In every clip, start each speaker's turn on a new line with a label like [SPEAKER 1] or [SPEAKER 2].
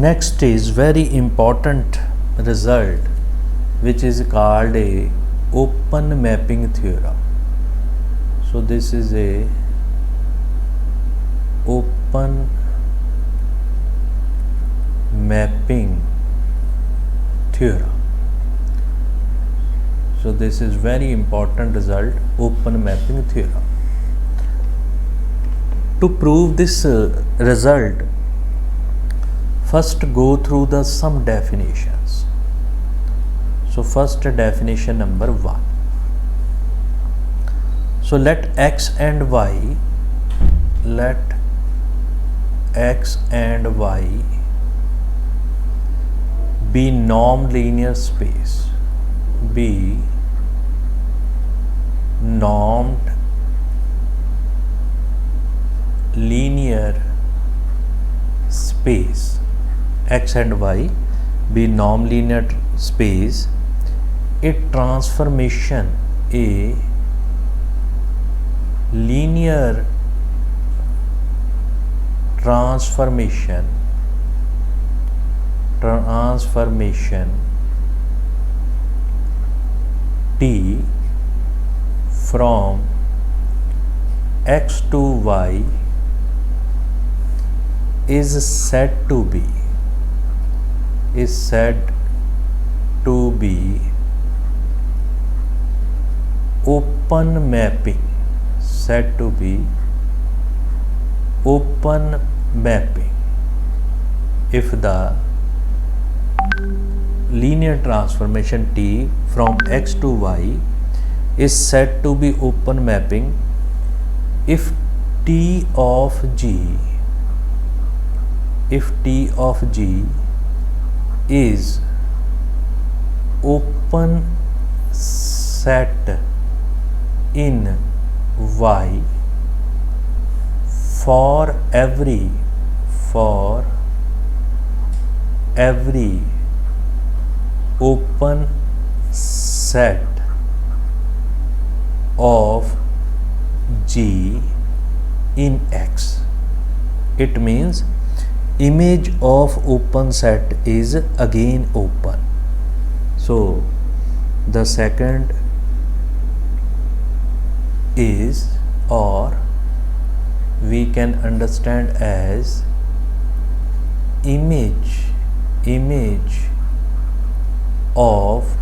[SPEAKER 1] Next is very important result, which is called a open mapping theorem. So this is a open mapping theorem. So this is very important result, open mapping theorem. To prove this result, first go through the some definitions. So first definition number 1. So let x and y be normed-linear space, be normed linear space. X and y be norm linear space. A transformation, a linear transformation T from x to y is said to be open mapping, if the linear transformation T from x to y is said to be open mapping if T of G is open set in Y for every open set of G in X. It means image of open set is again open. So the second is, or we can understand as image of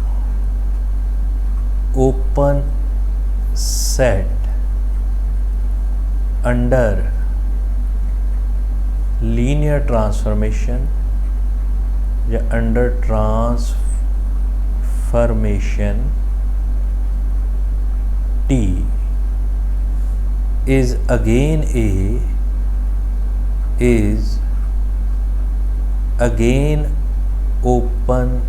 [SPEAKER 1] open set under linear transformation या under transformation T is again open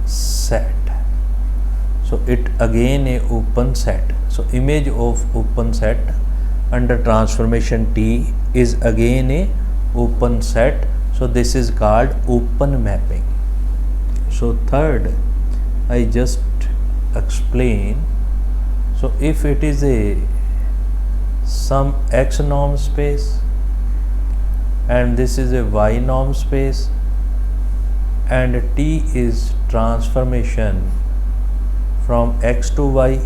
[SPEAKER 1] set. So it again a open set. So image of open set under transformation T is again a open set. So this is called open mapping. So third, I just explain. So if it is some x norm space and this is a y norm space and T is transformation from x to y.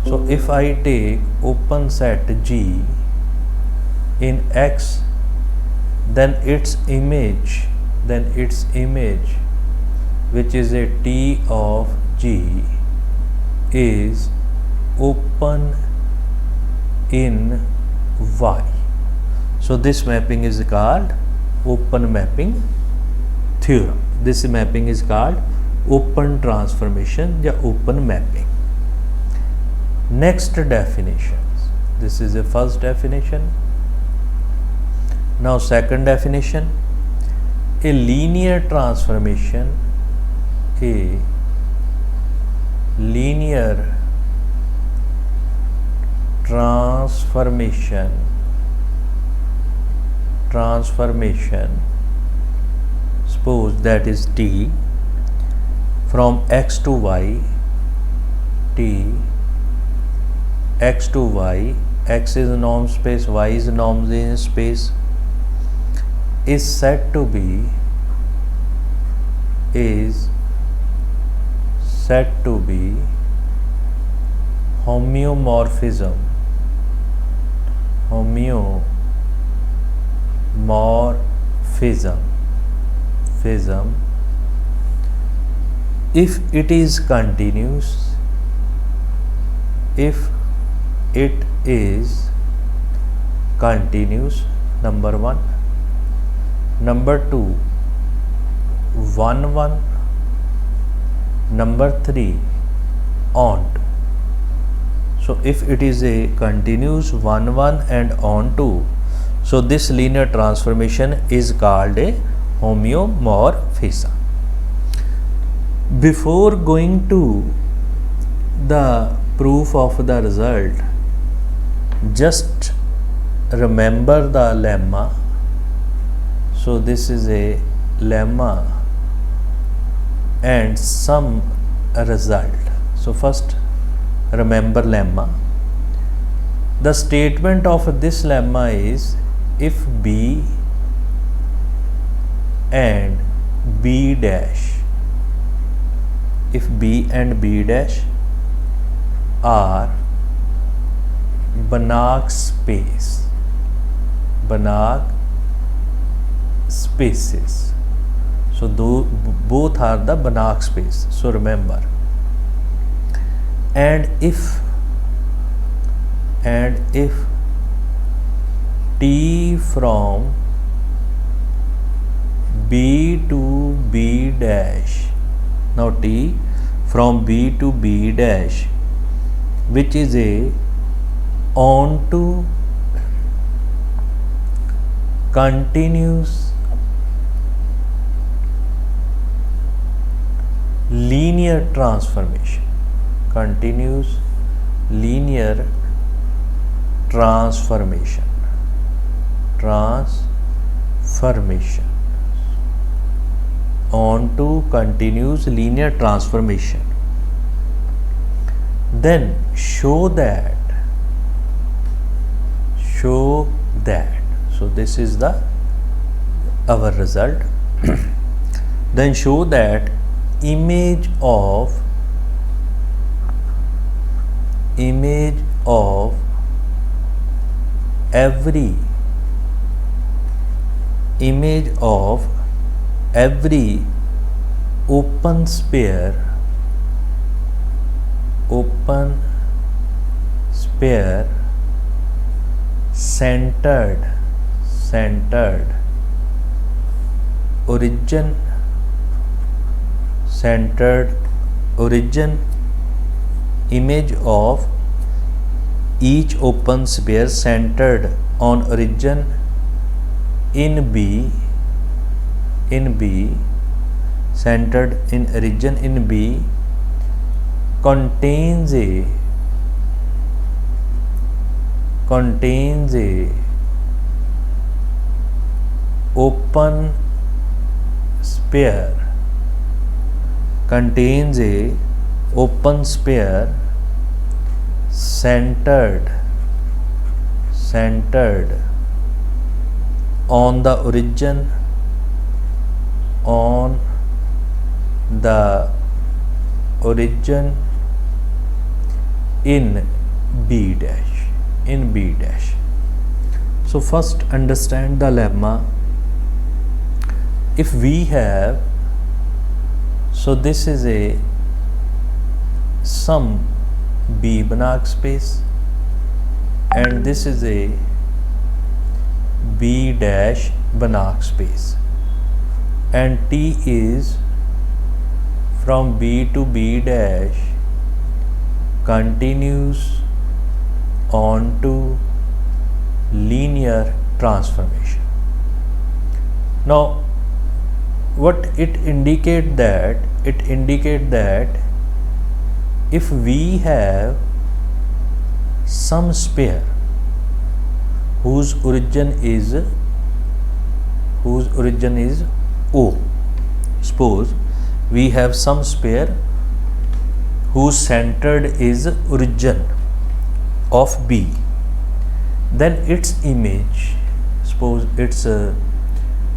[SPEAKER 1] So if I take open set G in X, then its image which is a T of G is open in Y. So this mapping is called open mapping theorem. This mapping is called open transformation या open mapping. Next definitions. This is the first definition. Now second definition. A linear transformation, suppose that is T from x to y, x is norm space, y is norm linear space, is said to be homeomorphism if it is continuous, number 1. Number 2, 1 1. Number 3, onto. So if it is a continuous 1 1 and onto, so this linear transformation is called a homeomorphism. Before going to the proof of the result, just remember the lemma. So this is a lemma and some result. So first remember lemma. The statement of this lemma is if B and B dash are Banach spaces. So both are the Banach space. So remember. And if T from B to B dash, now T from B to B dash, which is a onto continuous linear transformation, onto continuous linear transformation, then show that so this is our result. Then show that image of every open sphere centered origin image of each open sphere centered on origin in B, centered in origin in B, contains a open sphere centered on the origin in B dash. So first understand the lemma. If we have, so this is a some B Banach space and this is a B dash Banach space, and T is from B to B dash continues onto linear transformation. Now what it indicate that if we have some sphere whose origin is O, suppose we have some sphere whose centered is origin of B, then its image, suppose its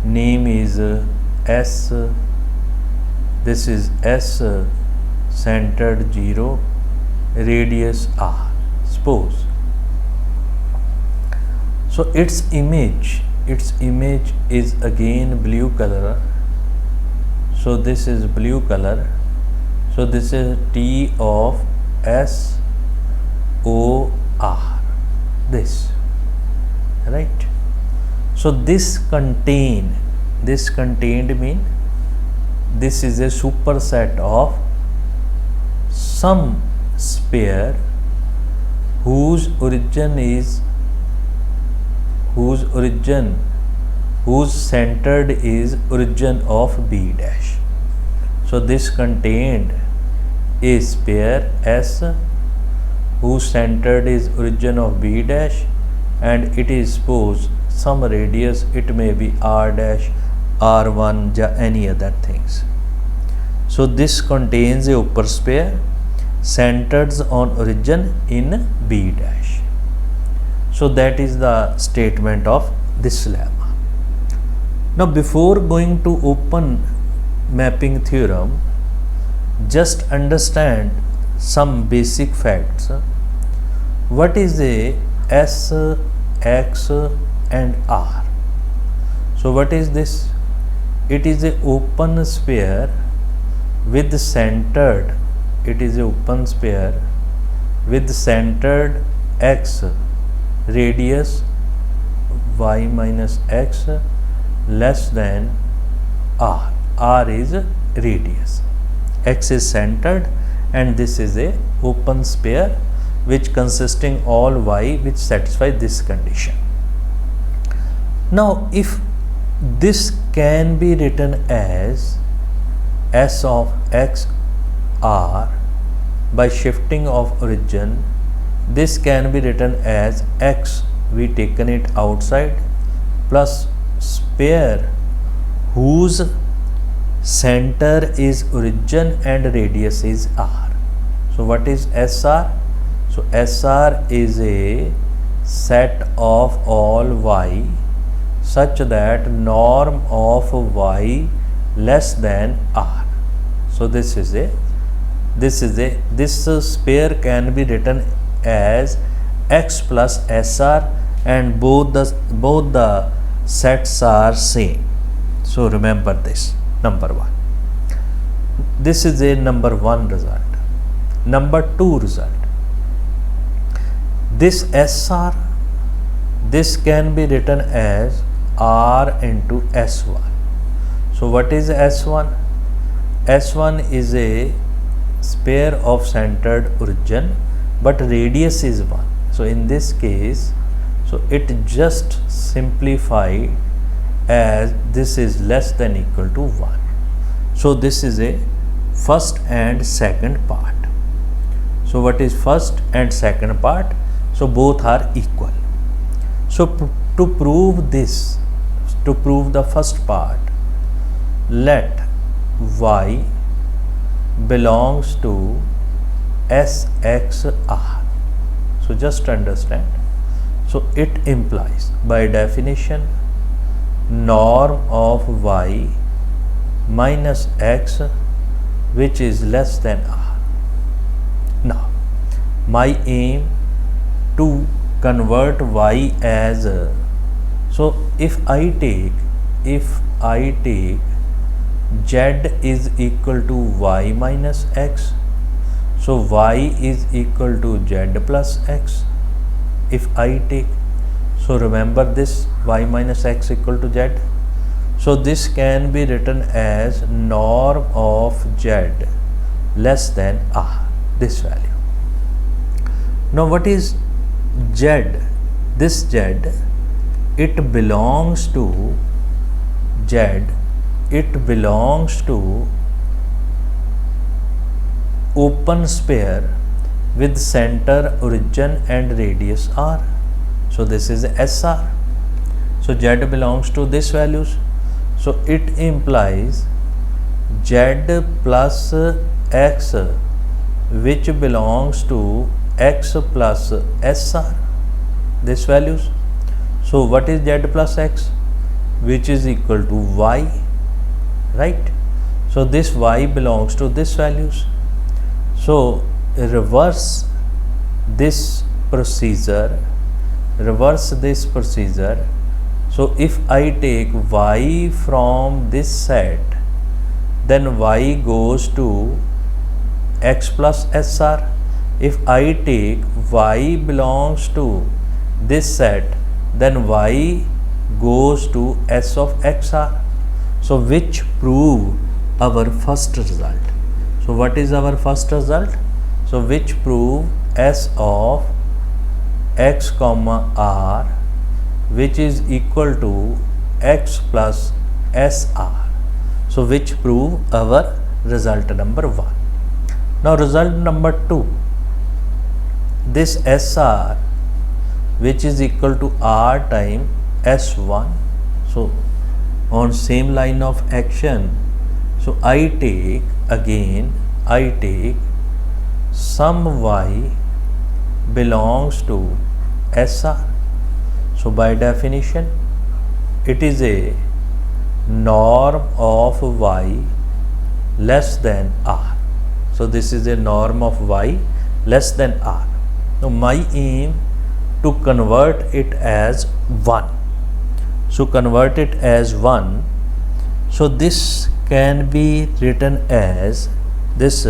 [SPEAKER 1] name is S, this is S, centered 0, radius R, suppose. So its image is again blue color, so this is blue color, so this is T of S O R, this, right? So this contained mean this is a superset of some sphere whose centered is origin of B dash. So this contained a sphere S whose centered is origin of B dash, and it is suppose some radius, it may be R dash, R1, or any other things. So this contains a upper sphere centered on origin in B dash. So that is the statement of this lemma. Now before going to open mapping theorem, just understand some basic facts. What is a S, X and R? So what is this? It is a open sphere with centered, centered X, radius y minus x less than R. R is radius, X is centered, and this is a open sphere which consisting all y which satisfy this condition. Now if this can be written as S of X R by shifting of origin, this can be written as X, we taken it outside, plus sphere whose center is origin and radius is R. So what is SR? So SR is a set of all y such that norm of y less than R. So this sphere can be written as X plus SR, and both the sets are same. So remember this, number 1. This is a number 1 result. Number 2 result. This SR, this can be written as R into S1. So what is S1? S1 is a sphere of centered origin, but radius is 1. So in this case, so it just simplify as this is less than equal to 1. So this is a first and second part. So what is first and second part? So both are equal. So to prove this, to prove the first part, let y belongs to SXR. So just understand. So it implies by definition norm of y minus x which is less than R. Now my aim to convert y as so if I take z is equal to y minus x, so y is equal to z plus x. If I take, so remember this y minus x equal to z, so this can be written as norm of z less than R, this value. Now what is z? This z, it belongs to open sphere with center, origin and radius R. So this is SR. So z belongs to this values. So it implies z plus x which belongs to x plus SR, this values. So what is z plus x? which is equal to y, right? So this y belongs to this values. So reverse this procedure. So if I take y from this set, then y goes to x plus SR. If I take y belongs to this set, then y goes to S of XR. So which prove our first result. So what is our first result? So which prove S of x comma r, which is equal to x plus SR. So which prove our result number 1. Now result number 2, this SR, which is equal to r time S1. So on same line of action, so I take some y belongs to SR. So by definition, it is a norm of y less than r. So this is a norm of y less than r. Now my aim to convert it as 1. So convert it as 1. So this can be written as this.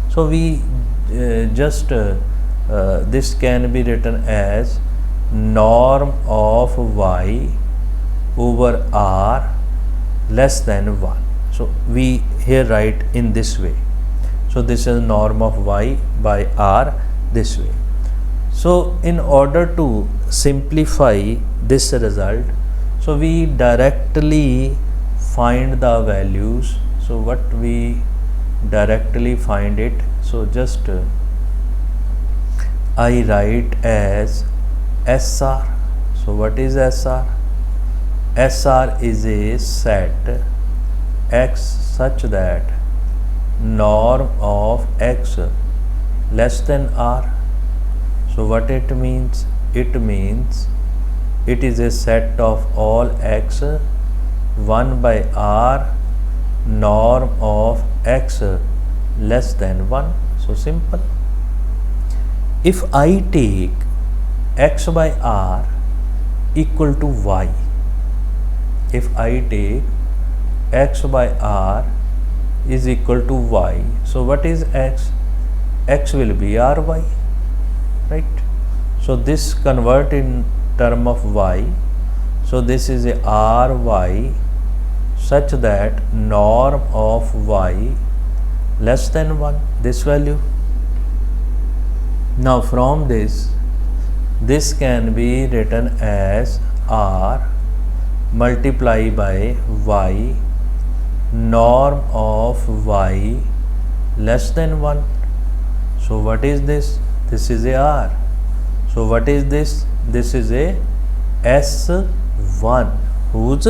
[SPEAKER 1] So we this can be written as norm of y over r less than 1. So we here write in this way. So this is norm of y by r this way. So in order to simplify this result, so we directly find the values. So what we directly find it, so just I write as SR. So what is SR? SR is a set x such that norm of x less than r. So what it means? It means it is a set of all x 1 by r norm of x less than 1. So simple. If I take x by r equal to y, if I take x by r is equal to y, so what is x? X will be ry, right? So this convert in term of y. So this is a ry such that norm of y less than 1, this value. Now from this can be written as r multiply by y norm of y less than 1. So what is this? This is a r. So what is this? This is a S1 whose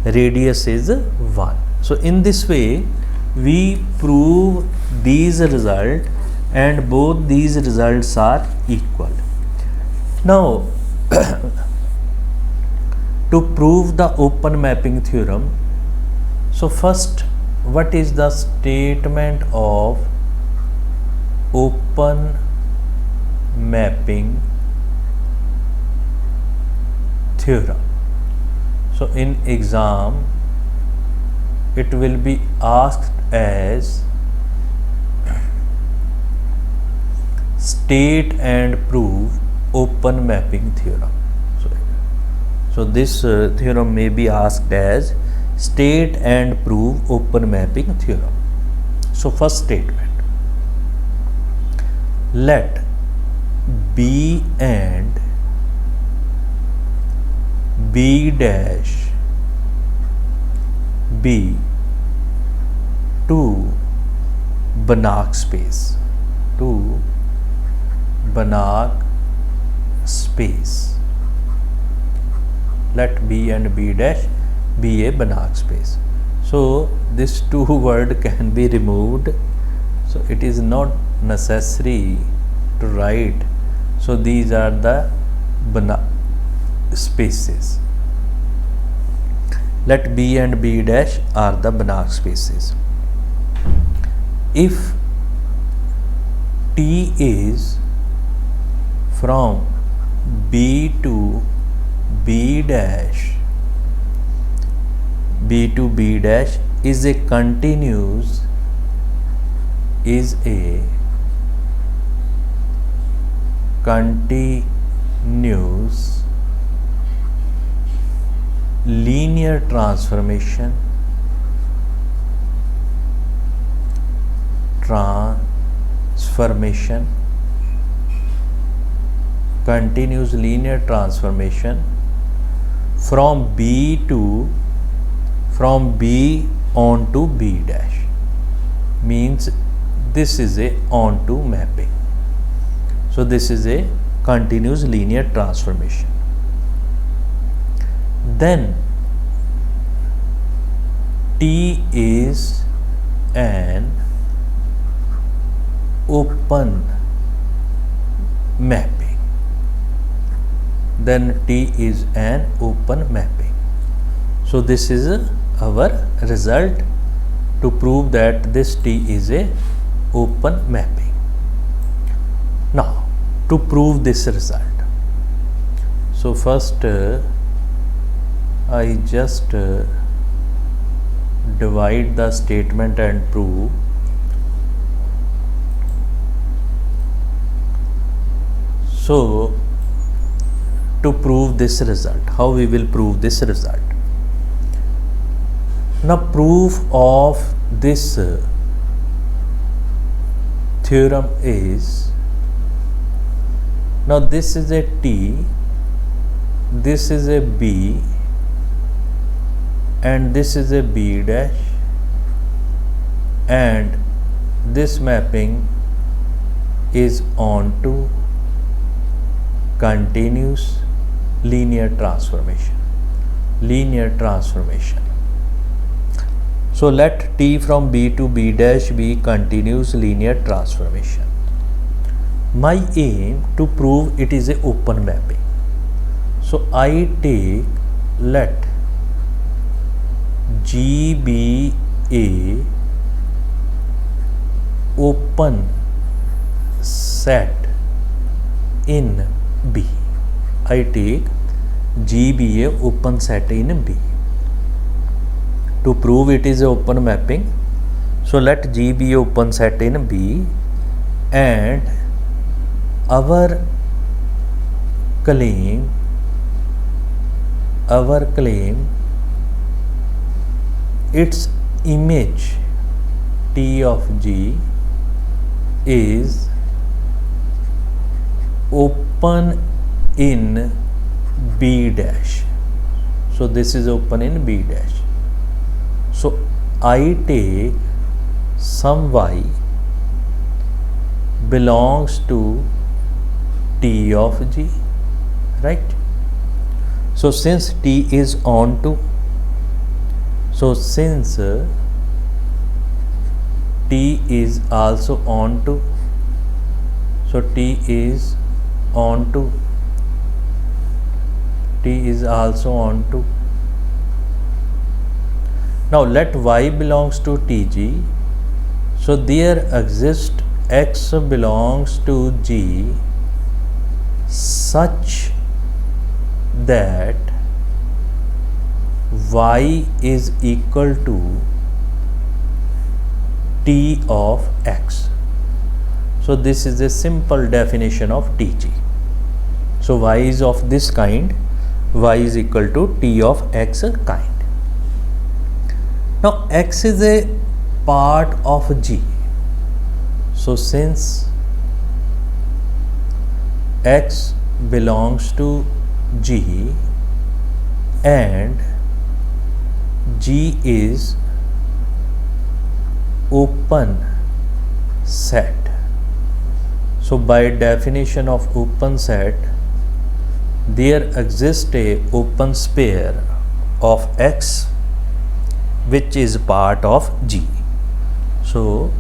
[SPEAKER 1] radius is 1. So in this way we prove these results, and both these results are equal. Now to prove the open mapping theorem, so first, what is the statement of open mapping theorem? So in exam it will be asked as state and prove open mapping theorem. So this theorem may be asked as state and prove open mapping theorem. So first statement, let B and B dash be two Banach space, two Banach space. Let B and B dash be a Banach space. So this two word can be removed. So it is not necessary to write. So these are the Banach spaces. Let B and B dash are the Banach spaces. If T is from B to B dash, B to B dash is a continuous linear transformation continuous linear transformation from B on to B dash, means this is a onto mapping. So this is a continuous linear transformation. Then T is an open mapping. Then T is an open mapping. So this is our result to prove that this T is a open mapping. Now to prove this result, so first I just divide the statement and prove. So to prove this result, how we will prove this result? Now proof of this theorem is, now this is a T, this is a B, and this is a B dash, and this mapping is onto continuous linear transformation. So let T from B to B dash be continuous linear transformation. My aim to prove it is a open mapping. So I take, let G be a open set in B. I take G be a open set in B. To prove it is a open mapping, so let G be a open set in B, and our claim its image T of G is open in B dash. So this is open in B dash. So I take some y belongs to T of G, right? So since T is onto, so since T is also onto, so T is onto, T is also onto. Now let y belongs to Tg, so there exists x belongs to G such that y is equal to T of x. So this is a simple definition of Tg. So y is of this kind, y is equal to T of x kind. Now x is a part of G. So since x belongs to G and G is open set, so by definition of open set, there exists a open sphere of x which is part of G. So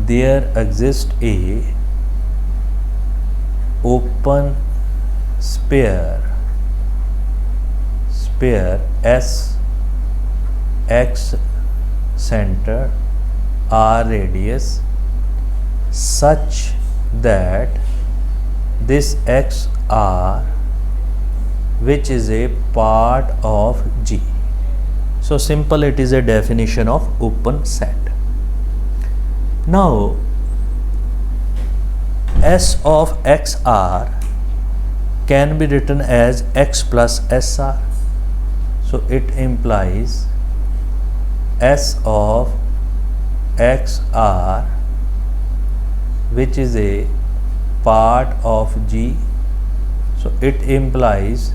[SPEAKER 1] there exists a open sphere S x center, r radius, such that this xr, which is a part of G. So simple, it is a definition of open set. Now S of xr can be written as x plus sr. So it implies S of xr, which is a part of G. So it implies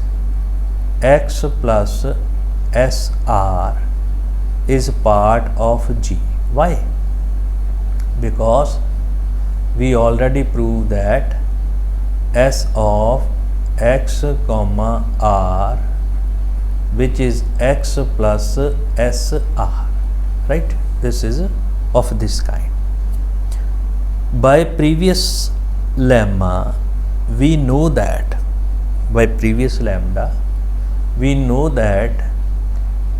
[SPEAKER 1] x plus sr is part of G. Why? Because we already proved that S of x comma r, which is x plus sr, right? This is of this kind. By previous lemma, we know that we know that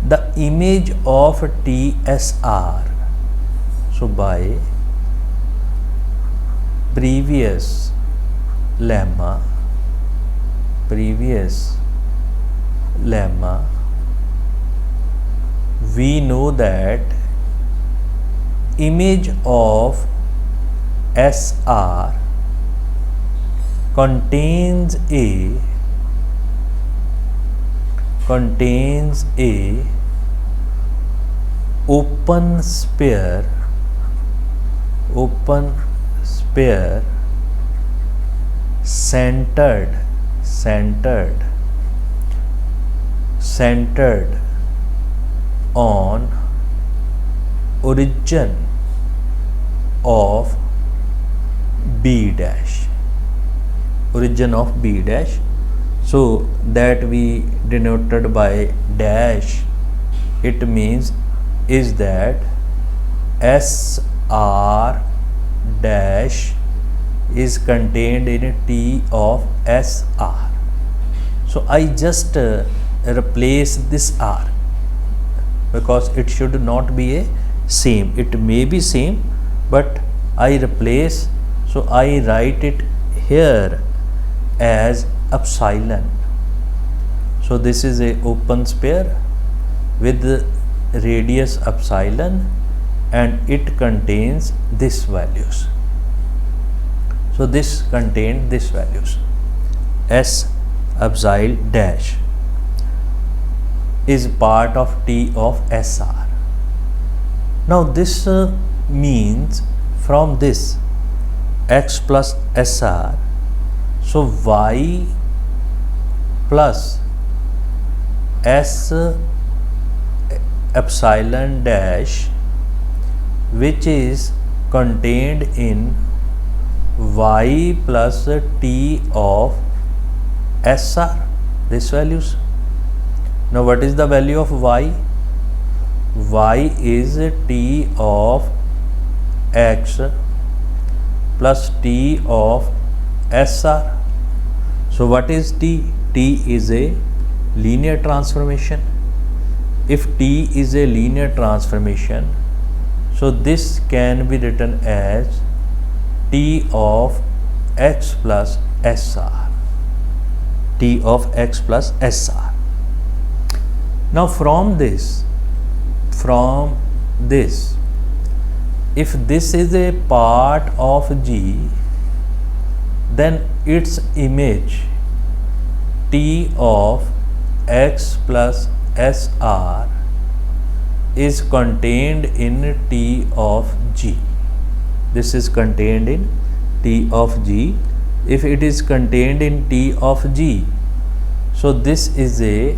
[SPEAKER 1] the image of TSR, so by previous lemma, we know that image of SR contains a open sphere centered on origin of B dash, so that we denoted by dash. It means is that SR dash is contained in T of SR. So I just replace this R, because it should not be a same. It may be same, but I replace, so I write it here as epsilon. So this is a open sphere with radius epsilon, and it contains this values. So this contained this values. S epsilon dash is part of T of SR. Now this means from this x plus SR, so y plus S epsilon dash, which is contained in y plus T of SR, this values. Now what is the value of y? Y is T of x plus T of SR. So what is T? T is a linear transformation. If T is a linear transformation, so this can be written as T of x plus SR. T of x plus SR. Now from this, if this is a part of G, then its image T of x plus SR is contained in T of G. This is contained in T of G. If it is contained in T of G, so this is a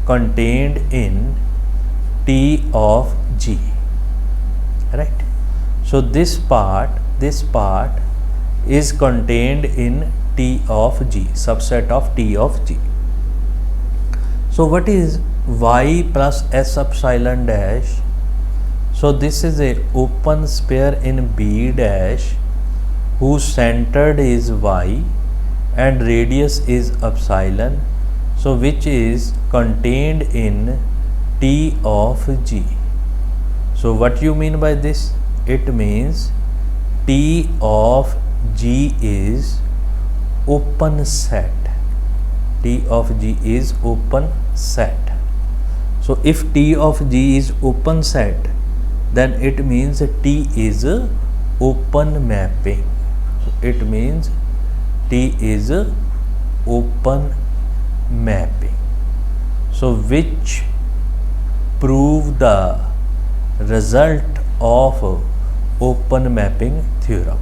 [SPEAKER 1] contained in T of G, right? So this part is contained in T of G, subset of T of G. So what is y plus S epsilon dash? So this is a open sphere in B dash whose centered is y and radius is epsilon, so which is contained in T of G. So what you mean by this? It means T of G is open set. T of G is open set. So if T of G is open set, then it means T is open mapping. So it means T is open mapping. So which prove the result of open mapping theorem.